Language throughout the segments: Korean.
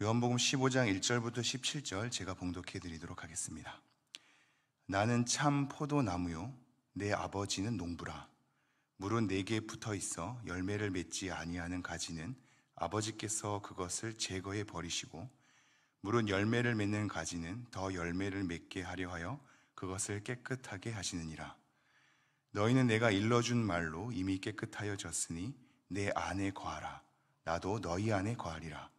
요한복음 15장 1절부터 17절 제가 봉독해 드리도록 하겠습니다. 나는 참 포도나무요 내 아버지는 농부라. 물은 내게 붙어 있어 열매를 맺지 아니하는 가지는 아버지께서 그것을 제거해 버리시고, 물은 열매를 맺는 가지는 더 열매를 맺게 하려 하여 그것을 깨끗하게 하시느니라. 너희는 내가 일러준 말로 이미 깨끗하여졌으니 내 안에 거하라. 나도 너희 안에 거하리라.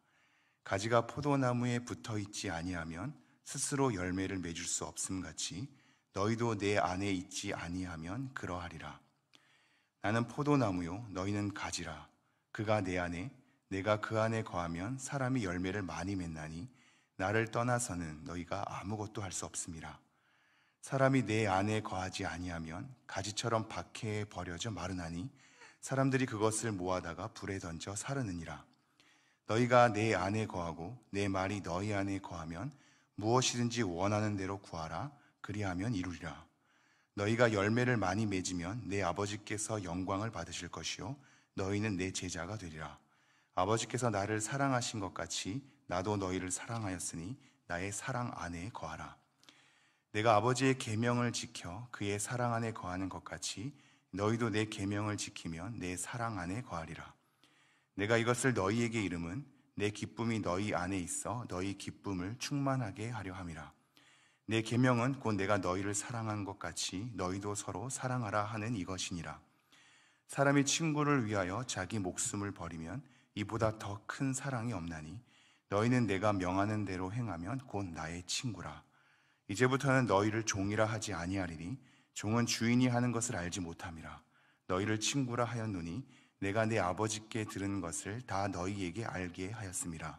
가지가 포도나무에 붙어 있지 아니하면 스스로 열매를 맺을 수 없음같이 너희도 내 안에 있지 아니하면 그러하리라. 나는 포도나무요 너희는 가지라. 그가 내 안에 내가 그 안에 거하면 사람이 열매를 많이 맺나니 나를 떠나서는 너희가 아무것도 할 수 없음이라. 사람이 내 안에 거하지 아니하면 가지처럼 박해에 버려져 마르나니 사람들이 그것을 모아다가 불에 던져 사르느니라. 너희가 내 안에 거하고 내 말이 너희 안에 거하면 무엇이든지 원하는 대로 구하라. 그리하면 이루리라. 너희가 열매를 많이 맺으면 내 아버지께서 영광을 받으실 것이요 너희는 내 제자가 되리라. 아버지께서 나를 사랑하신 것 같이 나도 너희를 사랑하였으니 나의 사랑 안에 거하라. 내가 아버지의 계명을 지켜 그의 사랑 안에 거하는 것 같이 너희도 내 계명을 지키면 내 사랑 안에 거하리라. 내가 이것을 너희에게 이름은 내 기쁨이 너희 안에 있어 너희 기쁨을 충만하게 하려 함이라. 내 계명은 곧 내가 너희를 사랑한 것 같이 너희도 서로 사랑하라 하는 이것이니라. 사람이 친구를 위하여 자기 목숨을 버리면 이보다 더 큰 사랑이 없나니 너희는 내가 명하는 대로 행하면 곧 나의 친구라. 이제부터는 너희를 종이라 하지 아니하리니 종은 주인이 하는 것을 알지 못함이라. 너희를 친구라 하였노니 내가 내 아버지께 들은 것을 다 너희에게 알게 하였음이라.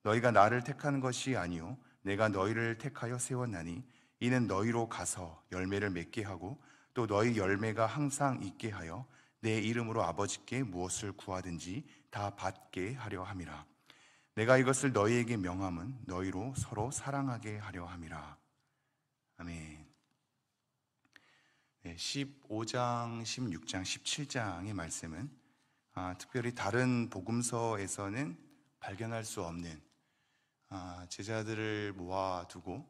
너희가 나를 택한 것이 아니요 내가 너희를 택하여 세웠나니 이는 너희로 가서 열매를 맺게 하고 또 너희 열매가 항상 있게 하여 내 이름으로 아버지께 무엇을 구하든지 다 받게 하려 함이라. 내가 이것을 너희에게 명함은 너희로 서로 사랑하게 하려 함이라. 아멘. 15장, 16장, 17장의 말씀은 특별히 다른 복음서에서는 발견할 수 없는 제자들을 모아두고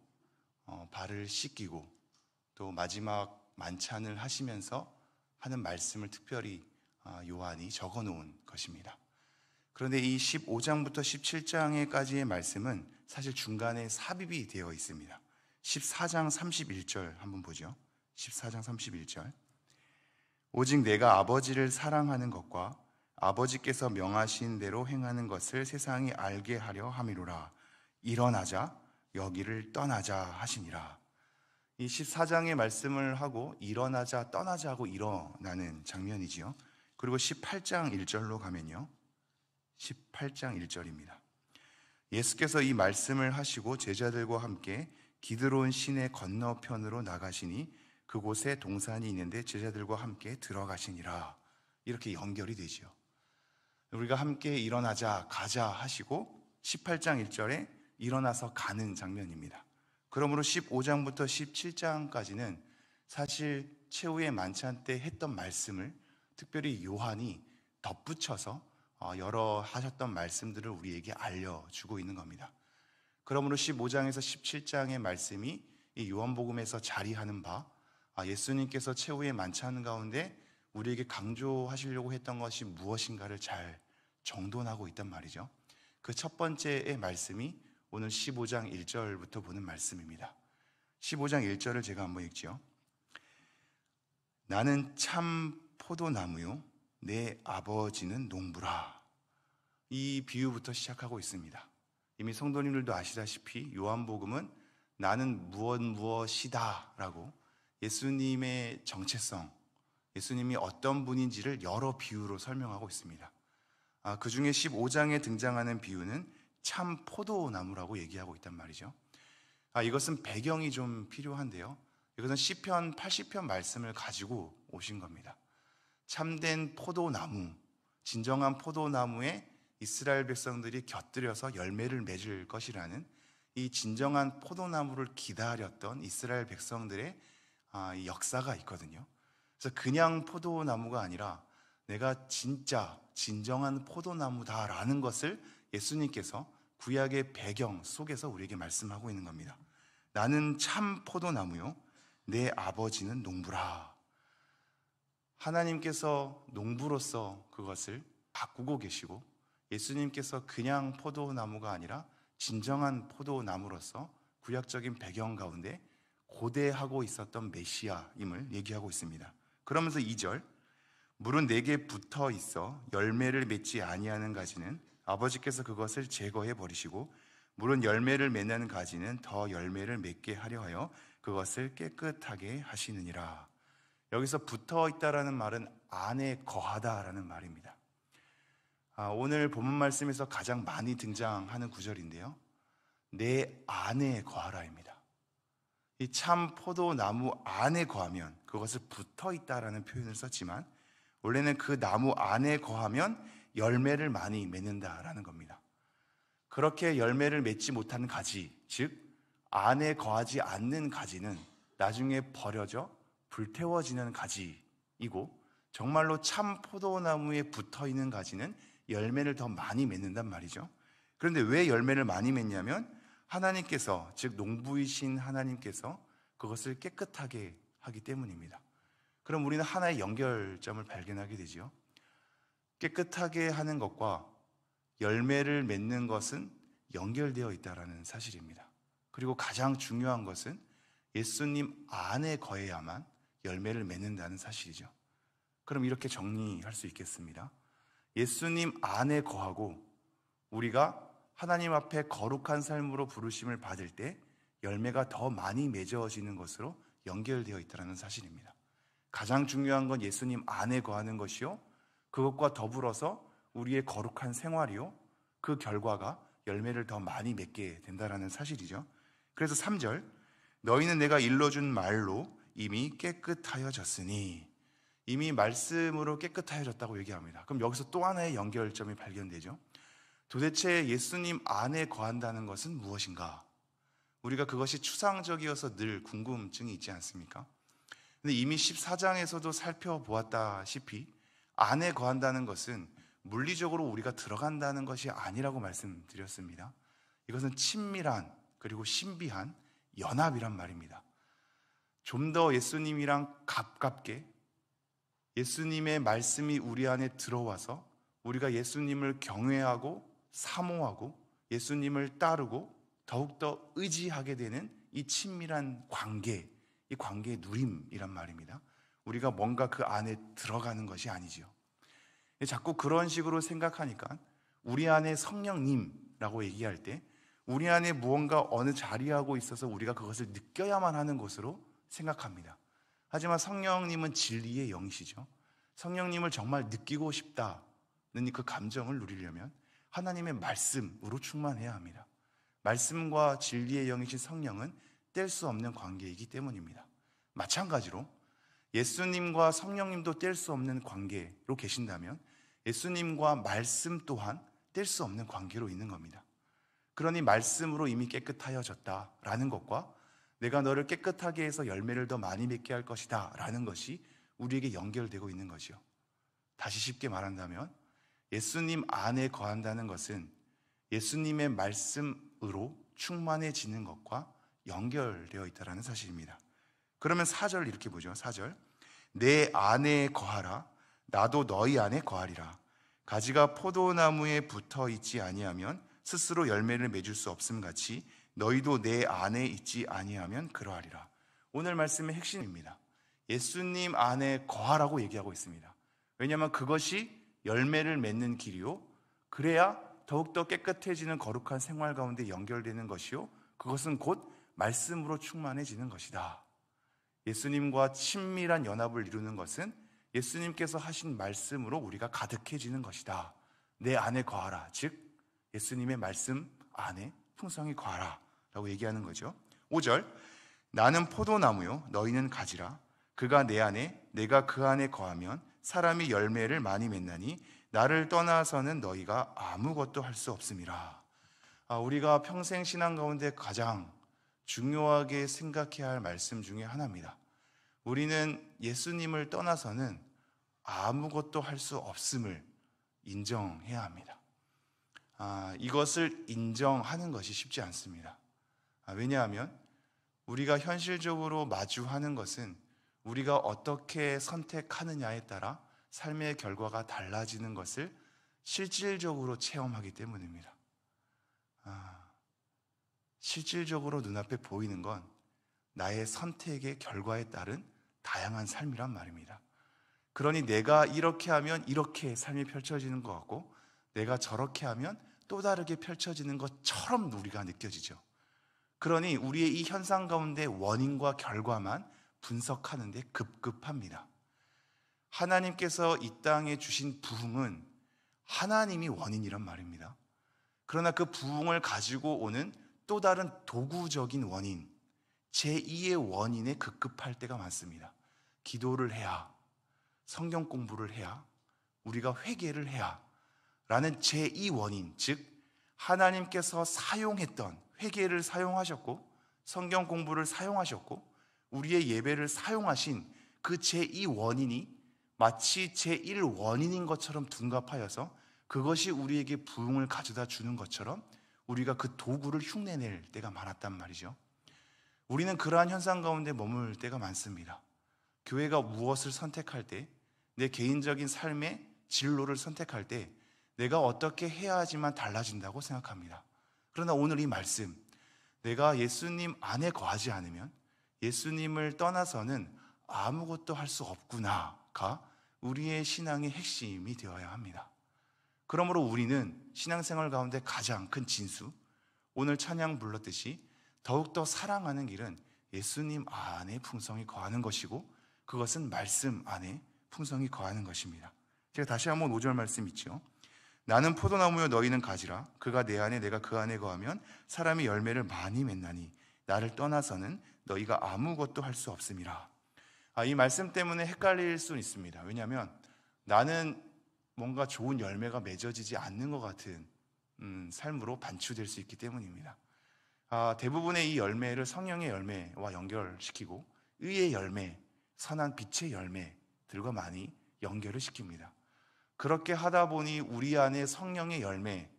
발을 씻기고 또 마지막 만찬을 하시면서 하는 말씀을 특별히 요한이 적어놓은 것입니다. 그런데 이 15장부터 17장에까지의 말씀은 사실 중간에 삽입이 되어 있습니다. 14장 31절 한번 보죠. 14장 31절. 오직 내가 아버지를 사랑하는 것과 아버지께서 명하신 대로 행하는 것을 세상이 알게 하려 함이로라. 일어나자 여기를 떠나자 하시니라. 이 14장의 말씀을 하고 일어나자 떠나자 하고 일어나는 장면이지요. 그리고 18장 1절로 가면요, 18장 1절입니다. 예수께서 이 말씀을 하시고 제자들과 함께 기드론 시내 건너편으로 나가시니 그곳에 동산이 있는데 제자들과 함께 들어가시니라. 이렇게 연결이 되죠. 우리가 함께 일어나자 가자 하시고 18장 1절에 일어나서 가는 장면입니다. 그러므로 15장부터 17장까지는 사실 최후의 만찬 때 했던 말씀을 특별히 요한이 덧붙여서 여러 하셨던 말씀들을 우리에게 알려주고 있는 겁니다. 그러므로 15장에서 17장의 말씀이 이 요한복음에서 자리하는 바, 예수님께서 최후의 만찬 가운데 우리에게 강조하시려고 했던 것이 무엇인가를 잘 정돈하고 있단 말이죠. 그 첫 번째의 말씀이 오늘 15장 1절부터 보는 말씀입니다. 15장 1절을 제가 한번 읽죠. 나는 참 포도나무요 내 아버지는 농부라. 이 비유부터 시작하고 있습니다. 이미 성도님들도 아시다시피 요한복음은 나는 무엇이다 라고 예수님의 정체성, 예수님이 어떤 분인지를 여러 비유로 설명하고 있습니다. 그 중에 15장에 등장하는 비유는 참 포도나무라고 얘기하고 있단 말이죠. 이것은 배경이 좀 필요한데요, 이것은 시편 80편 말씀을 가지고 오신 겁니다. 참된 포도나무, 진정한 포도나무에 이스라엘 백성들이 곁들여서 열매를 맺을 것이라는 이 진정한 포도나무를 기다렸던 이스라엘 백성들의 이 역사가 있거든요. 그래서 그냥 포도나무가 아니라 내가 진짜 진정한 포도나무다라는 것을 예수님께서 구약의 배경 속에서 우리에게 말씀하고 있는 겁니다. 나는 참 포도나무요 내 아버지는 농부라. 하나님께서 농부로서 그것을 바꾸고 계시고, 예수님께서 그냥 포도나무가 아니라 진정한 포도나무로서 구약적인 배경 가운데 고대하고 있었던 메시아임을 얘기하고 있습니다. 그러면서 2절, 물은 내게 붙어 있어 열매를 맺지 아니하는 가지는 아버지께서 그것을 제거해 버리시고, 물은 열매를 맺는 가지는 더 열매를 맺게 하려 하여 그것을 깨끗하게 하시느니라. 여기서 붙어 있다라는 말은 안에 거하다라는 말입니다. 오늘 본문 말씀에서 가장 많이 등장하는 구절인데요, 내 안에 거하라입니다. 이 참 포도나무 안에 거하면, 그것을 붙어 있다라는 표현을 썼지만 원래는 그 나무 안에 거하면 열매를 많이 맺는다라는 겁니다. 그렇게 열매를 맺지 못하는 가지, 즉 안에 거하지 않는 가지는 나중에 버려져 불태워지는 가지이고, 정말로 참 포도나무에 붙어 있는 가지는 열매를 더 많이 맺는단 말이죠. 그런데 왜 열매를 많이 맺냐면 하나님께서, 즉 농부이신 하나님께서 그것을 깨끗하게 하기 때문입니다. 그럼 우리는 하나의 연결점을 발견하게 되죠. 깨끗하게 하는 것과 열매를 맺는 것은 연결되어 있다는 사실입니다. 그리고 가장 중요한 것은 예수님 안에 거해야만 열매를 맺는다는 사실이죠. 그럼 이렇게 정리할 수 있겠습니다. 예수님 안에 거하고 우리가 하나님 앞에 거룩한 삶으로 부르심을 받을 때 열매가 더 많이 맺어지는 것으로 연결되어 있다는 사실입니다. 가장 중요한 건 예수님 안에 거하는 것이요, 그것과 더불어서 우리의 거룩한 생활이요, 그 결과가 열매를 더 많이 맺게 된다는 사실이죠. 그래서 3절, 너희는 내가 일러준 말로 이미 깨끗하여졌으니, 이미 말씀으로 깨끗하여졌다고 얘기합니다. 그럼 여기서 또 하나의 연결점이 발견되죠. 도대체 예수님 안에 거한다는 것은 무엇인가? 우리가 그것이 추상적이어서 늘 궁금증이 있지 않습니까? 근데 이미 14장에서도 살펴보았다시피 안에 거한다는 것은 물리적으로 우리가 들어간다는 것이 아니라고 말씀드렸습니다. 이것은 친밀한, 그리고 신비한 연합이란 말입니다. 좀 더 예수님이랑 가깝게 예수님의 말씀이 우리 안에 들어와서 우리가 예수님을 경외하고 사모하고 예수님을 따르고 더욱더 의지하게 되는 이 친밀한 관계, 이 관계의 누림이란 말입니다. 우리가 뭔가 그 안에 들어가는 것이 아니죠. 자꾸 그런 식으로 생각하니까 우리 안에 성령님이라고 얘기할 때 우리 안에 무언가 어느 자리하고 있어서 우리가 그것을 느껴야만 하는 것으로 생각합니다. 하지만 성령님은 진리의 영이시죠. 성령님을 정말 느끼고 싶다는 그 감정을 누리려면 하나님의 말씀으로 충만해야 합니다. 말씀과 진리의 영이신 성령은 뗄 수 없는 관계이기 때문입니다. 마찬가지로 예수님과 성령님도 뗄 수 없는 관계로 계신다면 예수님과 말씀 또한 뗄 수 없는 관계로 있는 겁니다. 그러니 말씀으로 이미 깨끗하여졌다라는 것과 내가 너를 깨끗하게 해서 열매를 더 많이 맺게 할 것이다 라는 것이 우리에게 연결되고 있는 것이요. 다시 쉽게 말한다면 예수님 안에 거한다는 것은 예수님의 말씀으로 충만해지는 것과 연결되어 있다는 사실입니다. 그러면 4절 이렇게 보죠. 4절, 내 안에 거하라 나도 너희 안에 거하리라. 가지가 포도나무에 붙어 있지 아니하면 스스로 열매를 맺을 수 없음 같이 너희도 내 안에 있지 아니하면 그러하리라. 오늘 말씀의 핵심입니다. 예수님 안에 거하라고 얘기하고 있습니다. 왜냐하면 그것이 열매를 맺는 길이요, 그래야 더욱더 깨끗해지는 거룩한 생활 가운데 연결되는 것이요, 그것은 곧 말씀으로 충만해지는 것이다. 예수님과 친밀한 연합을 이루는 것은 예수님께서 하신 말씀으로 우리가 가득해지는 것이다. 내 안에 거하라, 즉 예수님의 말씀 안에 풍성히 거하라 라고 얘기하는 거죠. 5절, 나는 포도나무요 너희는 가지라. 그가 내 안에 내가 그 안에 거하면 사람이 열매를 많이 맺나니 나를 떠나서는 너희가 아무것도 할 수 없음이라. 우리가 평생 신앙 가운데 가장 중요하게 생각해야 할 말씀 중에 하나입니다. 우리는 예수님을 떠나서는 아무것도 할 수 없음을 인정해야 합니다. 이것을 인정하는 것이 쉽지 않습니다. 왜냐하면 우리가 현실적으로 마주하는 것은 우리가 어떻게 선택하느냐에 따라 삶의 결과가 달라지는 것을 실질적으로 체험하기 때문입니다. 실질적으로 눈앞에 보이는 건 나의 선택의 결과에 따른 다양한 삶이란 말입니다. 그러니 내가 이렇게 하면 이렇게 삶이 펼쳐지는 것 같고, 내가 저렇게 하면 또 다르게 펼쳐지는 것처럼 우리가 느껴지죠. 그러니 우리의 이 현상 가운데 원인과 결과만 분석하는 데 급급합니다. 하나님께서 이 땅에 주신 부흥은 하나님이 원인이란 말입니다. 그러나 그 부흥을 가지고 오는 또 다른 도구적인 원인, 제2의 원인에 급급할 때가 많습니다. 기도를 해야, 성경 공부를 해야, 우리가 회개를 해야 라는 제2 원인, 즉 하나님께서 사용했던 회개를 사용하셨고 성경 공부를 사용하셨고 우리의 예배를 사용하신 그 제2 원인이 마치 제1 원인인 것처럼 둔갑하여서 그것이 우리에게 부흥을 가져다 주는 것처럼 우리가 그 도구를 흉내낼 때가 많았단 말이죠. 우리는 그러한 현상 가운데 머물 때가 많습니다. 교회가 무엇을 선택할 때, 내 개인적인 삶의 진로를 선택할 때 내가 어떻게 해야지만 달라진다고 생각합니다. 그러나 오늘 이 말씀, 내가 예수님 안에 거하지 않으면 예수님을 떠나서는 아무것도 할 수 없구나가 우리의 신앙의 핵심이 되어야 합니다. 그러므로 우리는 신앙생활 가운데 가장 큰 진수, 오늘 찬양 불렀듯이 더욱더 사랑하는 길은 예수님 안에 풍성히 거하는 것이고 그것은 말씀 안에 풍성히 거하는 것입니다. 제가 다시 한번 5절 말씀 있죠. 나는 포도나무요 너희는 가지라. 그가 내 안에 내가 그 안에 거하면 사람이 열매를 많이 맺나니 나를 떠나서는 너희가 아무것도 할 수 없음이라. 이 말씀 때문에 헷갈릴 수 있습니다. 왜냐하면 나는 뭔가 좋은 열매가 맺어지지 않는 것 같은 삶으로 반추될 수 있기 때문입니다. 대부분의 이 열매를 성령의 열매와 연결시키고 의의 열매, 선한 빛의 열매들과 많이 연결을 시킵니다. 그렇게 하다 보니 우리 안에 성령의 열매,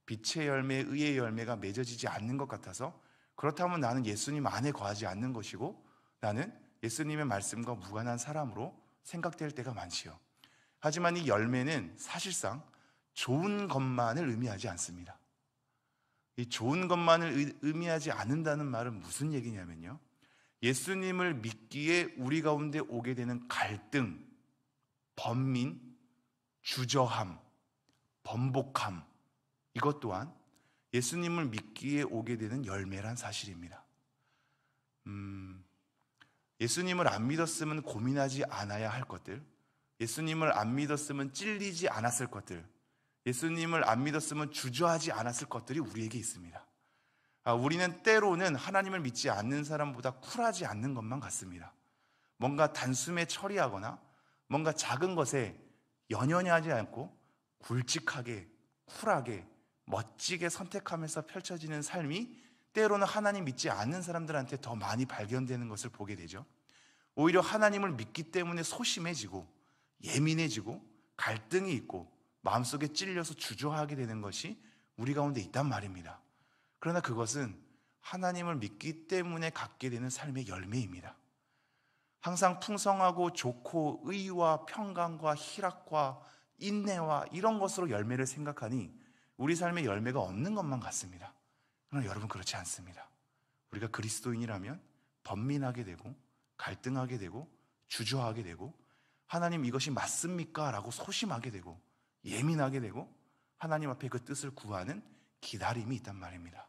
빛의 열매, 의의 열매가 맺어지지 않는 것 같아서 그렇다면 나는 예수님 안에 거하지 않는 것이고 나는 예수님의 말씀과 무관한 사람으로 생각될 때가 많지요. 하지만 이 열매는 사실상 좋은 것만을 의미하지 않습니다. 이 좋은 것만을 의미하지 않는다는 말은 무슨 얘기냐면요, 예수님을 믿기에 우리 가운데 오게 되는 갈등, 번민, 주저함, 번복함, 이것 또한 예수님을 믿기에 오게 되는 열매란 사실입니다. 예수님을 안 믿었으면 고민하지 않아야 할 것들, 예수님을 안 믿었으면 찔리지 않았을 것들, 예수님을 안 믿었으면 주저하지 않았을 것들이 우리에게 있습니다. 우리는 때로는 하나님을 믿지 않는 사람보다 쿨하지 않는 것만 같습니다. 뭔가 단숨에 처리하거나 뭔가 작은 것에 연연히 하지 않고 굵직하게, 쿨하게, 멋지게 선택하면서 펼쳐지는 삶이 때로는 하나님 믿지 않는 사람들한테 더 많이 발견되는 것을 보게 되죠. 오히려 하나님을 믿기 때문에 소심해지고 예민해지고 갈등이 있고 마음속에 찔려서 주저하게 되는 것이 우리 가운데 있단 말입니다. 그러나 그것은 하나님을 믿기 때문에 갖게 되는 삶의 열매입니다. 항상 풍성하고 좋고 의와 평강과 희락과 인내와 이런 것으로 열매를 생각하니 우리 삶의 열매가 없는 것만 같습니다. 그러나 여러분, 그렇지 않습니다. 우리가 그리스도인이라면 번민하게 되고 갈등하게 되고 주저하게 되고 하나님 이것이 맞습니까? 라고 소심하게 되고 예민하게 되고 하나님 앞에 그 뜻을 구하는 기다림이 있단 말입니다.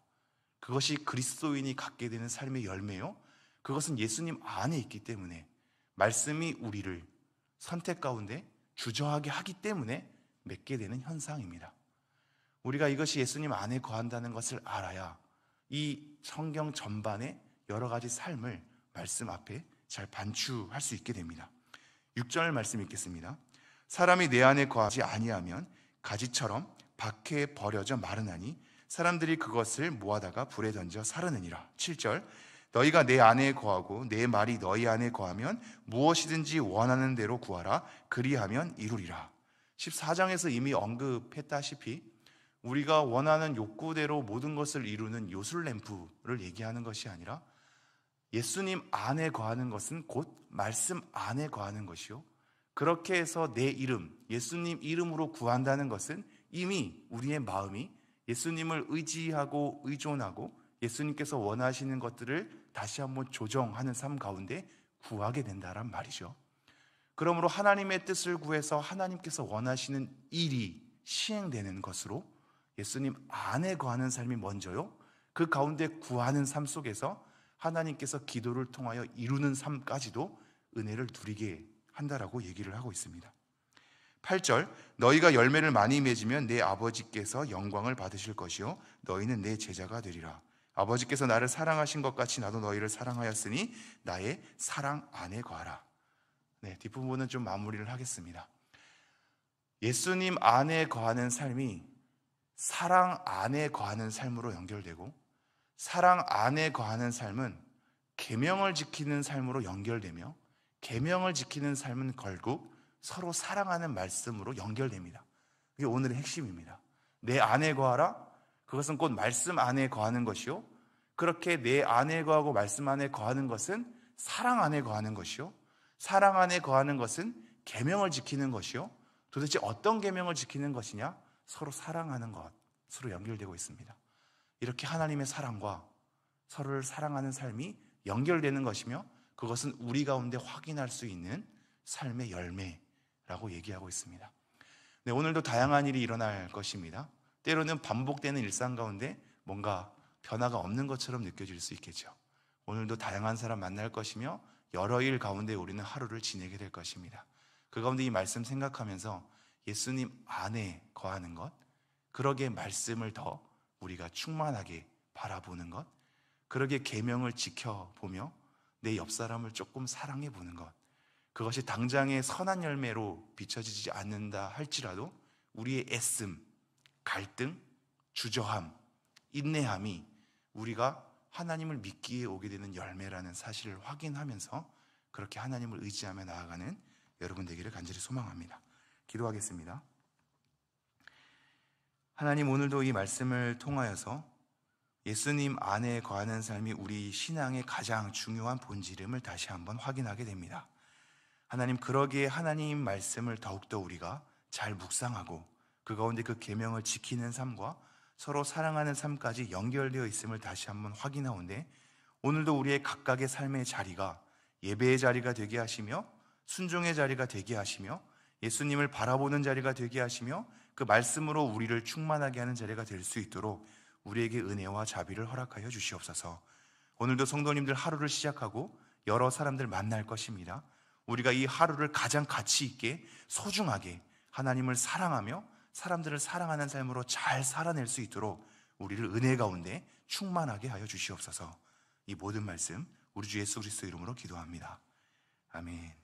그것이 그리스도인이 갖게 되는 삶의 열매요, 그것은 예수님 안에 있기 때문에 말씀이 우리를 선택 가운데 주저하게 하기 때문에 맺게 되는 현상입니다. 우리가 이것이 예수님 안에 거한다는 것을 알아야 이 성경 전반의 여러 가지 삶을 말씀 앞에 잘 반추할 수 있게 됩니다. 6절 말씀 읽겠습니다. 사람이 내 안에 거하지 아니하면 가지처럼 밖에 버려져 마르나니 사람들이 그것을 모아다가 불에 던져 사르느니라. 7절 너희가 내 안에 거하고 내 말이 너희 안에 거하면 무엇이든지 원하는 대로 구하라. 그리하면 이루리라. 14장에서 이미 언급했다시피 우리가 원하는 욕구대로 모든 것을 이루는 요술램프를 얘기하는 것이 아니라 예수님 안에 거하는 것은 곧 말씀 안에 거하는 것이요, 그렇게 해서 내 이름, 예수님 이름으로 구한다는 것은 이미 우리의 마음이 예수님을 의지하고 의존하고 예수님께서 원하시는 것들을 다시 한번 조정하는 삶 가운데 구하게 된다란 말이죠. 그러므로 하나님의 뜻을 구해서 하나님께서 원하시는 일이 시행되는 것으로 예수님 안에 거하는 삶이 먼저요, 그 가운데 구하는 삶 속에서 하나님께서 기도를 통하여 이루는 삶까지도 은혜를 누리게 한다라고 얘기를 하고 있습니다. 8절, 너희가 열매를 많이 맺으면 내 아버지께서 영광을 받으실 것이요 너희는 내 제자가 되리라. 아버지께서 나를 사랑하신 것 같이 나도 너희를 사랑하였으니 나의 사랑 안에 거하라. 네, 뒷부분은 좀 마무리를 하겠습니다. 예수님 안에 거하는 삶이 사랑 안에 거하는 삶으로 연결되고, 사랑 안에 거하는 삶은 계명을 지키는 삶으로 연결되며, 계명을 지키는 삶은 결국 서로 사랑하는 말씀으로 연결됩니다. 이게 오늘의 핵심입니다. 내 안에 거하라, 그것은 곧 말씀 안에 거하는 것이요, 그렇게 내 안에 거하고 말씀 안에 거하는 것은 사랑 안에 거하는 것이요, 사랑 안에 거하는 것은 계명을 지키는 것이요, 도대체 어떤 계명을 지키는 것이냐? 서로 사랑하는 것으로 연결되고 있습니다. 이렇게 하나님의 사랑과 서로를 사랑하는 삶이 연결되는 것이며, 그것은 우리 가운데 확인할 수 있는 삶의 열매라고 얘기하고 있습니다. 네, 오늘도 다양한 일이 일어날 것입니다. 때로는 반복되는 일상 가운데 뭔가 변화가 없는 것처럼 느껴질 수 있겠죠. 오늘도 다양한 사람 만날 것이며 여러 일 가운데 우리는 하루를 지내게 될 것입니다. 그 가운데 이 말씀 생각하면서 예수님 안에 거하는 것, 그러기에 말씀을 더 우리가 충만하게 바라보는 것, 그러기에 계명을 지켜보며 내 옆 사람을 조금 사랑해 보는 것, 그것이 당장의 선한 열매로 비춰지지 않는다 할지라도 우리의 애씀, 갈등, 주저함, 인내함이 우리가 하나님을 믿기에 오게 되는 열매라는 사실을 확인하면서 그렇게 하나님을 의지하며 나아가는 여러분 되기를 간절히 소망합니다. 기도하겠습니다. 하나님, 오늘도 이 말씀을 통하여서 예수님 안에 거하는 삶이 우리 신앙의 가장 중요한 본질임을 다시 한번 확인하게 됩니다. 하나님, 그러기에 하나님 말씀을 더욱더 우리가 잘 묵상하고 그 가운데 그 계명을 지키는 삶과 서로 사랑하는 삶까지 연결되어 있음을 다시 한번 확인하오는데, 오늘도 우리의 각각의 삶의 자리가 예배의 자리가 되게 하시며 순종의 자리가 되게 하시며 예수님을 바라보는 자리가 되게 하시며 그 말씀으로 우리를 충만하게 하는 자리가 될 수 있도록 우리에게 은혜와 자비를 허락하여 주시옵소서. 오늘도 성도님들 하루를 시작하고 여러 사람들 만날 것입니다. 우리가 이 하루를 가장 가치 있게 소중하게 하나님을 사랑하며 사람들을 사랑하는 삶으로 잘 살아낼 수 있도록 우리를 은혜 가운데 충만하게 하여 주시옵소서. 이 모든 말씀 우리 주 예수 그리스도 이름으로 기도합니다. 아멘.